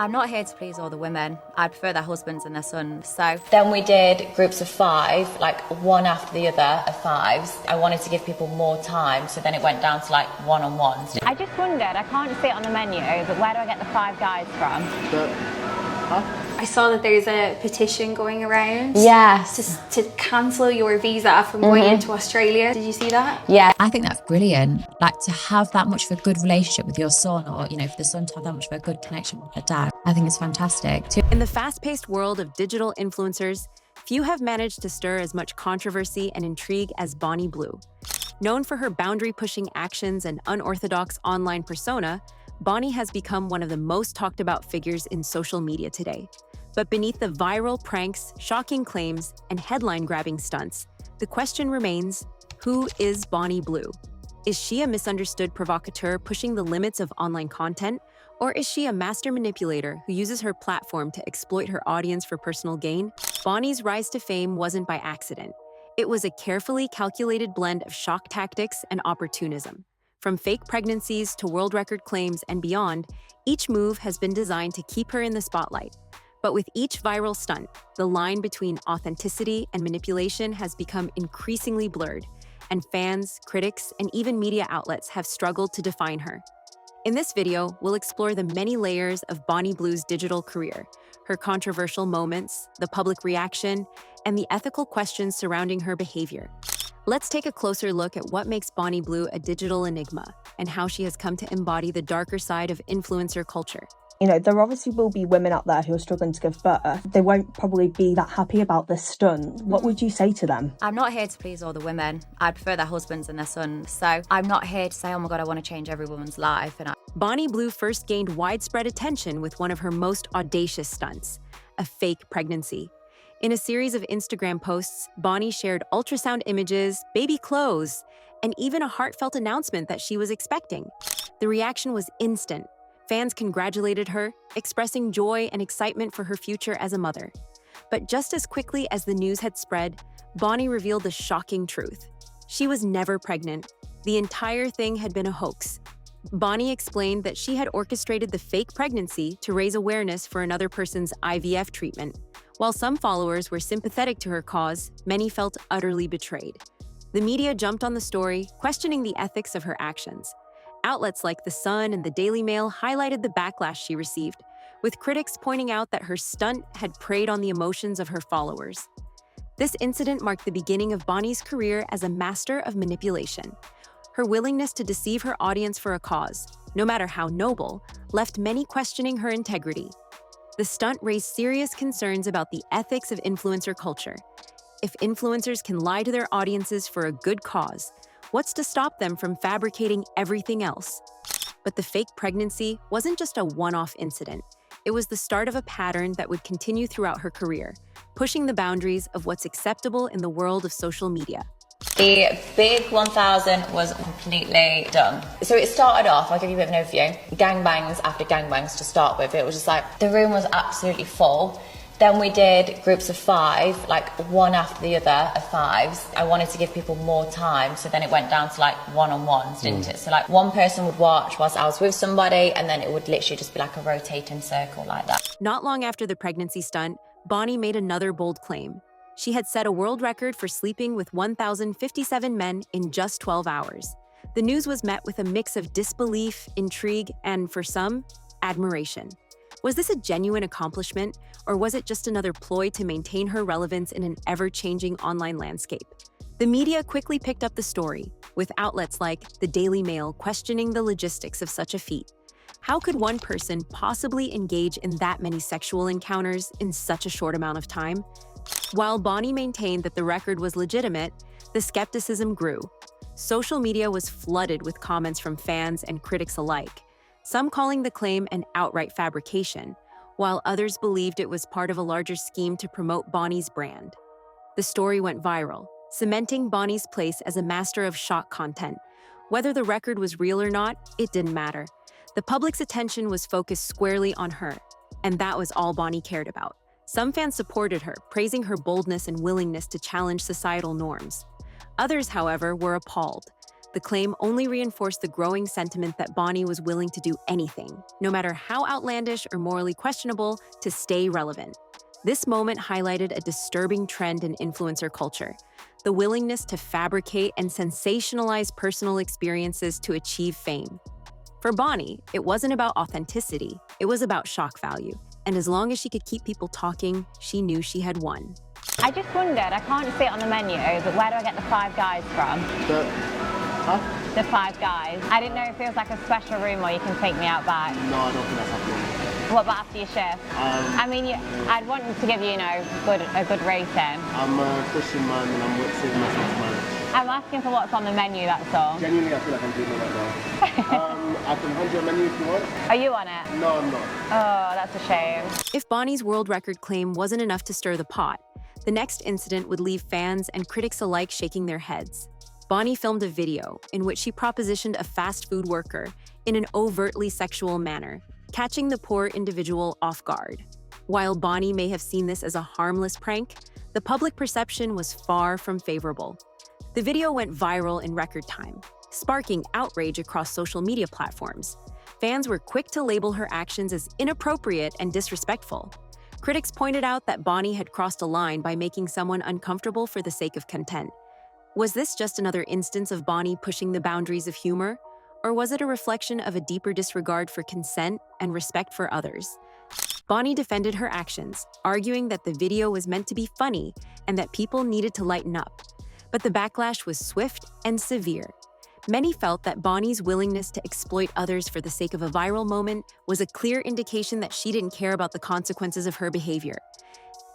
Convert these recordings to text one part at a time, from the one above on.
I'm not here to please all the women. I prefer their husbands and their sons, so... Then we did groups of 5, like one after the other of 5s. I wanted to give people more time, so then it went down to like one-on-ones. I just wondered, I can't see it on the menu, but where do I get the 5 guys from? I saw that there's a petition going around. Yes. To cancel your visa from going into Australia. Did you see that? Yeah. I think that's brilliant. Like, to have that much of a good relationship with your son, or, you know, for the son to have that much of a good connection with their dad, I think it's fantastic. In the fast-paced world of digital influencers, few have managed to stir as much controversy and intrigue as Bonnie Blue. Known for her boundary-pushing actions and unorthodox online persona, Bonnie has become one of the most talked about figures in social media today. But beneath the viral pranks, shocking claims, and headline-grabbing stunts, the question remains, who is Bonnie Blue? Is she a misunderstood provocateur pushing the limits of online content? Or is she a master manipulator who uses her platform to exploit her audience for personal gain? Bonnie's rise to fame wasn't by accident. It was a carefully calculated blend of shock tactics and opportunism. From fake pregnancies to world record claims and beyond, each move has been designed to keep her in the spotlight. But with each viral stunt, the line between authenticity and manipulation has become increasingly blurred, and fans, critics, and even media outlets have struggled to define her. In this video, we'll explore the many layers of Bonnie Blue's digital career, her controversial moments, the public reaction, and the ethical questions surrounding her behavior. Let's take a closer look at what makes Bonnie Blue a digital enigma and how she has come to embody the darker side of influencer culture. You know, there obviously will be women out there who are struggling to give birth. They won't probably be that happy about this stunt. What would you say to them? I'm not here to please all the women. I prefer their husbands and their sons, so I'm not here to say, oh my God, I want to change every woman's life. Bonnie Blue first gained widespread attention with one of her most audacious stunts, a fake pregnancy. In a series of Instagram posts, Bonnie shared ultrasound images, baby clothes, and even a heartfelt announcement that she was expecting. The reaction was instant. Fans congratulated her, expressing joy and excitement for her future as a mother. But just as quickly as the news had spread, Bonnie revealed the shocking truth. She was never pregnant. The entire thing had been a hoax. Bonnie explained that she had orchestrated the fake pregnancy to raise awareness for another person's IVF treatment. While some followers were sympathetic to her cause, many felt utterly betrayed. The media jumped on the story, questioning the ethics of her actions. Outlets like The Sun and the Daily Mail highlighted the backlash she received, with critics pointing out that her stunt had preyed on the emotions of her followers. This incident marked the beginning of Bonnie's career as a master of manipulation. Her willingness to deceive her audience for a cause, no matter how noble, left many questioning her integrity. The stunt raised serious concerns about the ethics of influencer culture. If influencers can lie to their audiences for a good cause, what's to stop them from fabricating everything else? But the fake pregnancy wasn't just a one-off incident. It was the start of a pattern that would continue throughout her career, pushing the boundaries of what's acceptable in the world of social media. The big 1000 was completely done. So it started off, I'll give you a bit of an overview, gangbangs after gangbangs to start with. It was just like, the room was absolutely full. Then we did groups of 5, like one after the other of 5s. I wanted to give people more time, so then it went down to like one-on-ones, didn't it? So like one person would watch whilst I was with somebody, and then it would literally just be like a rotating circle like that. Not long after the pregnancy stunt, Bonnie made another bold claim. She had set a world record for sleeping with 1,057 men in just 12 hours. The news was met with a mix of disbelief, intrigue, and, for some, admiration. Was this a genuine accomplishment, or was it just another ploy to maintain her relevance in an ever-changing online landscape? The media quickly picked up the story, with outlets like the Daily Mail questioning the logistics of such a feat. How could one person possibly engage in that many sexual encounters in such a short amount of time? While Bonnie maintained that the record was legitimate, the skepticism grew. Social media was flooded with comments from fans and critics alike, some calling the claim an outright fabrication, while others believed it was part of a larger scheme to promote Bonnie's brand. The story went viral, cementing Bonnie's place as a master of shock content. Whether the record was real or not, it didn't matter. The public's attention was focused squarely on her, and that was all Bonnie cared about. Some fans supported her, praising her boldness and willingness to challenge societal norms. Others, however, were appalled. the claim only reinforced the growing sentiment that Bonnie was willing to do anything, no matter how outlandish or morally questionable, to stay relevant. This moment highlighted a disturbing trend in influencer culture: the willingness to fabricate and sensationalize personal experiences to achieve fame. For Bonnie, it wasn't about authenticity, it was about shock value. And as long as she could keep people talking, she knew she had won. I just wondered, I can't see it on the menu, but where do I get the Five Guys from? The Five Guys. I didn't know if it was like a special room or you can take me out back. No, I don't think that's happening. What about after your shift? I mean, I'd want to give you, a good rating. I'm a Christian man and I'm saving myself for marriage. I'm asking for what's on the menu, that's all. Genuinely, I feel like I'm doing it right now. I can hand you a menu if you want. Are you on it? No, I'm not. Oh, that's a shame. If Bonnie's world record claim wasn't enough to stir the pot, the next incident would leave fans and critics alike shaking their heads. Bonnie filmed a video in which she propositioned a fast food worker in an overtly sexual manner, catching the poor individual off guard. While Bonnie may have seen this as a harmless prank, the public perception was far from favorable. The video went viral in record time, sparking outrage across social media platforms. Fans were quick to label her actions as inappropriate and disrespectful. Critics pointed out that Bonnie had crossed a line by making someone uncomfortable for the sake of content. Was this just another instance of Bonnie pushing the boundaries of humor? Or was it a reflection of a deeper disregard for consent and respect for others? Bonnie defended her actions, arguing that the video was meant to be funny and that people needed to lighten up. But the backlash was swift and severe. Many felt that Bonnie's willingness to exploit others for the sake of a viral moment was a clear indication that she didn't care about the consequences of her behavior.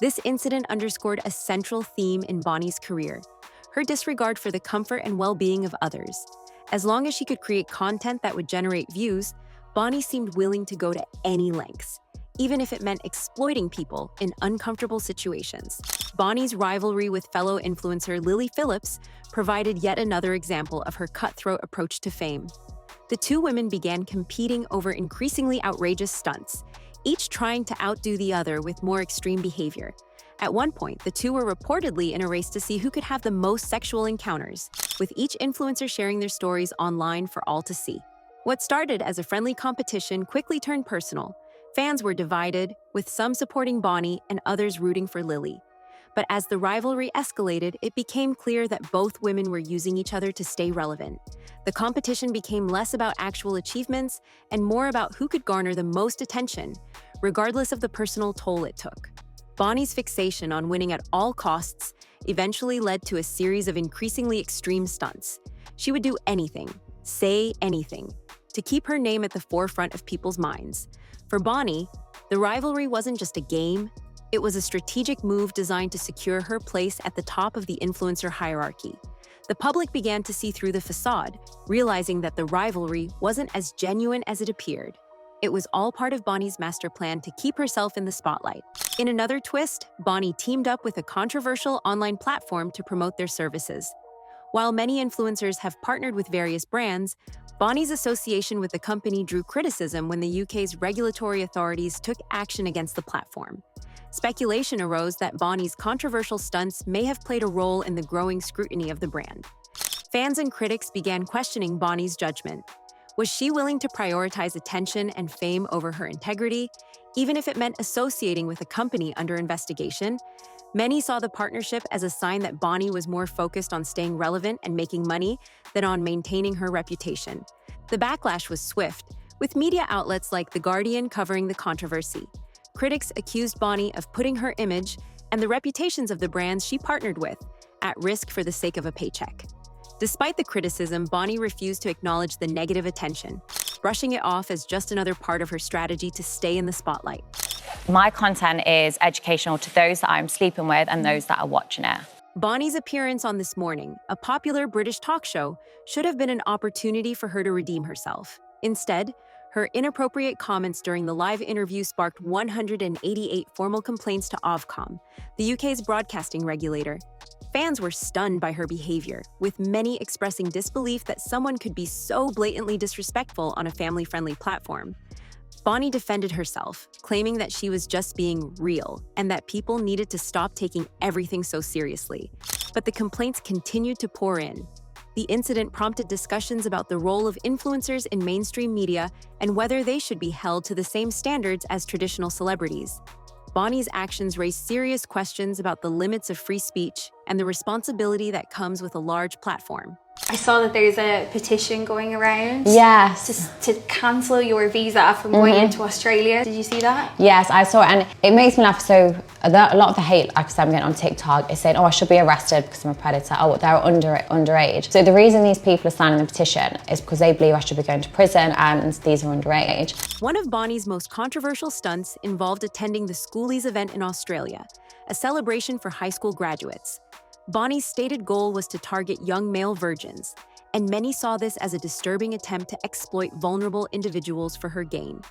This incident underscored a central theme in Bonnie's career: her disregard for the comfort and well-being of others. As long as she could create content that would generate views, Bonnie seemed willing to go to any lengths, even if it meant exploiting people in uncomfortable situations. Bonnie's rivalry with fellow influencer Lily Phillips provided yet another example of her cutthroat approach to fame. The two women began competing over increasingly outrageous stunts, each trying to outdo the other with more extreme behavior. At one point, the two were reportedly in a race to see who could have the most sexual encounters, with each influencer sharing their stories online for all to see. What started as a friendly competition quickly turned personal. Fans were divided, with some supporting Bonnie and others rooting for Lily. But as the rivalry escalated, it became clear that both women were using each other to stay relevant. The competition became less about actual achievements and more about who could garner the most attention, regardless of the personal toll it took. Bonnie's fixation on winning at all costs eventually led to a series of increasingly extreme stunts. She would do anything, say anything, to keep her name at the forefront of people's minds. For Bonnie, the rivalry wasn't just a game, it was a strategic move designed to secure her place at the top of the influencer hierarchy. The public began to see through the facade, realizing that the rivalry wasn't as genuine as it appeared. It was all part of Bonnie's master plan to keep herself in the spotlight. In another twist, Bonnie teamed up with a controversial online platform to promote their services. While many influencers have partnered with various brands, Bonnie's association with the company drew criticism when the UK's regulatory authorities took action against the platform. Speculation arose that Bonnie's controversial stunts may have played a role in the growing scrutiny of the brand. Fans and critics began questioning Bonnie's judgment. Was she willing to prioritize attention and fame over her integrity, even if it meant associating with a company under investigation? Many saw the partnership as a sign that Bonnie was more focused on staying relevant and making money than on maintaining her reputation. The backlash was swift, with media outlets like The Guardian covering the controversy. Critics accused Bonnie of putting her image and the reputations of the brands she partnered with at risk for the sake of a paycheck. Despite the criticism, Bonnie refused to acknowledge the negative attention, brushing it off as just another part of her strategy to stay in the spotlight. My content is educational to those that I'm sleeping with and those that are watching it. Bonnie's appearance on This Morning, a popular British talk show, should have been an opportunity for her to redeem herself. Instead, her inappropriate comments during the live interview sparked 188 formal complaints to Ofcom, the UK's broadcasting regulator. Fans were stunned by her behavior, with many expressing disbelief that someone could be so blatantly disrespectful on a family-friendly platform. Bonnie defended herself, claiming that she was just being real and that people needed to stop taking everything so seriously. But the complaints continued to pour in. The incident prompted discussions about the role of influencers in mainstream media and whether they should be held to the same standards as traditional celebrities. Bonnie's actions raised serious questions about the limits of free speech and the responsibility that comes with a large platform. I saw that there's a petition going around. Yes. To cancel your visa from going into Australia. Did you see that? Yes, I saw it, and it makes me laugh. So a lot of the hate, like I said, I'm getting on TikTok is saying, oh, I should be arrested because I'm a predator. Oh, they're underage. So the reason these people are signing the petition is because they believe I should be going to prison and these are underage. One of Bonnie's most controversial stunts involved attending the Schoolies event in Australia, a celebration for high school graduates. Bonnie's stated goal was to target young male virgins, and many saw this as a disturbing attempt to exploit vulnerable individuals for her gain.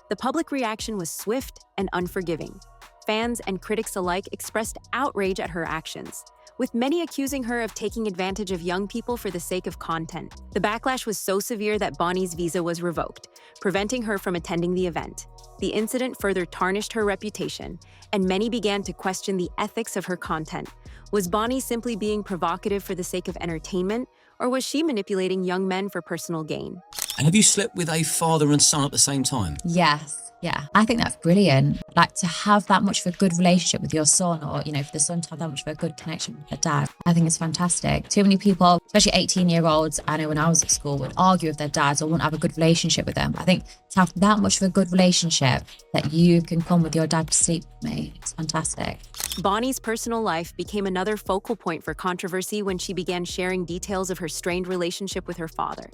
The public reaction was swift and unforgiving. Fans and critics alike expressed outrage at her actions, with many accusing her of taking advantage of young people for the sake of content. The backlash was so severe that Bonnie's visa was revoked, preventing her from attending the event. The incident further tarnished her reputation, and many began to question the ethics of her content. Was Bonnie simply being provocative for the sake of entertainment, or was she manipulating young men for personal gain? And have you slept with a father and son at the same time? Yes. Yeah, I think that's brilliant. Like to have that much of a good relationship with your son, or, you know, for the son to have that much of a good connection with their dad, I think it's fantastic. Too many people, especially 18-year-olds, I know when I was at school, would argue with their dads or wouldn't have a good relationship with them. I think to have that much of a good relationship that you can come with your dad to sleep with me, it's fantastic. Bonnie's personal life became another focal point for controversy when she began sharing details of her strained relationship with her father.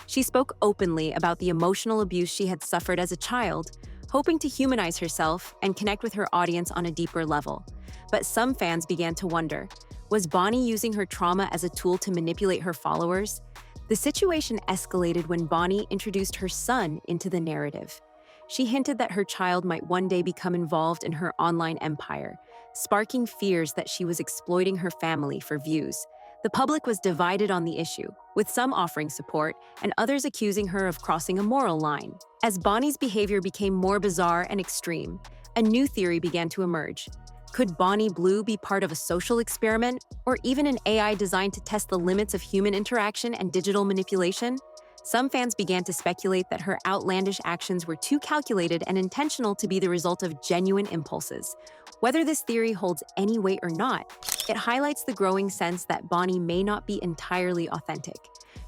She spoke openly about the emotional abuse she had suffered as a child, hoping to humanize herself and connect with her audience on a deeper level. But some fans began to wonder, was Bonnie using her trauma as a tool to manipulate her followers? The situation escalated when Bonnie introduced her son into the narrative. She hinted that her child might one day become involved in her online empire, sparking fears that she was exploiting her family for views. The public was divided on the issue, with some offering support and others accusing her of crossing a moral line. As Bonnie's behavior became more bizarre and extreme, a new theory began to emerge. Could Bonnie Blue be part of a social experiment, or even an AI designed to test the limits of human interaction and digital manipulation? Some fans began to speculate that her outlandish actions were too calculated and intentional to be the result of genuine impulses. Whether this theory holds any weight or not, it highlights the growing sense that Bonnie may not be entirely authentic.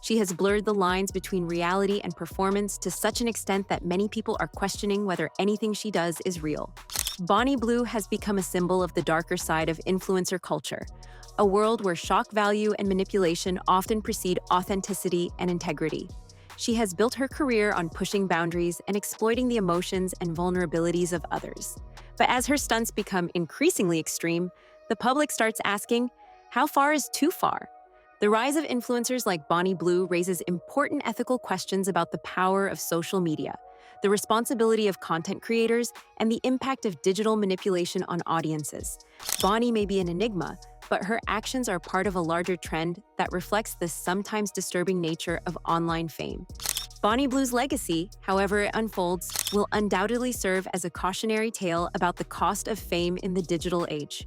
She has blurred the lines between reality and performance to such an extent that many people are questioning whether anything she does is real. Bonnie Blue has become a symbol of the darker side of influencer culture, a world where shock value and manipulation often precede authenticity and integrity. She has built her career on pushing boundaries and exploiting the emotions and vulnerabilities of others. But as her stunts become increasingly extreme, the public starts asking, how far is too far? The rise of influencers like Bonnie Blue raises important ethical questions about the power of social media, the responsibility of content creators, and the impact of digital manipulation on audiences. Bonnie may be an enigma, but her actions are part of a larger trend that reflects the sometimes disturbing nature of online fame. Bonnie Blue's legacy, however it unfolds, will undoubtedly serve as a cautionary tale about the cost of fame in the digital age.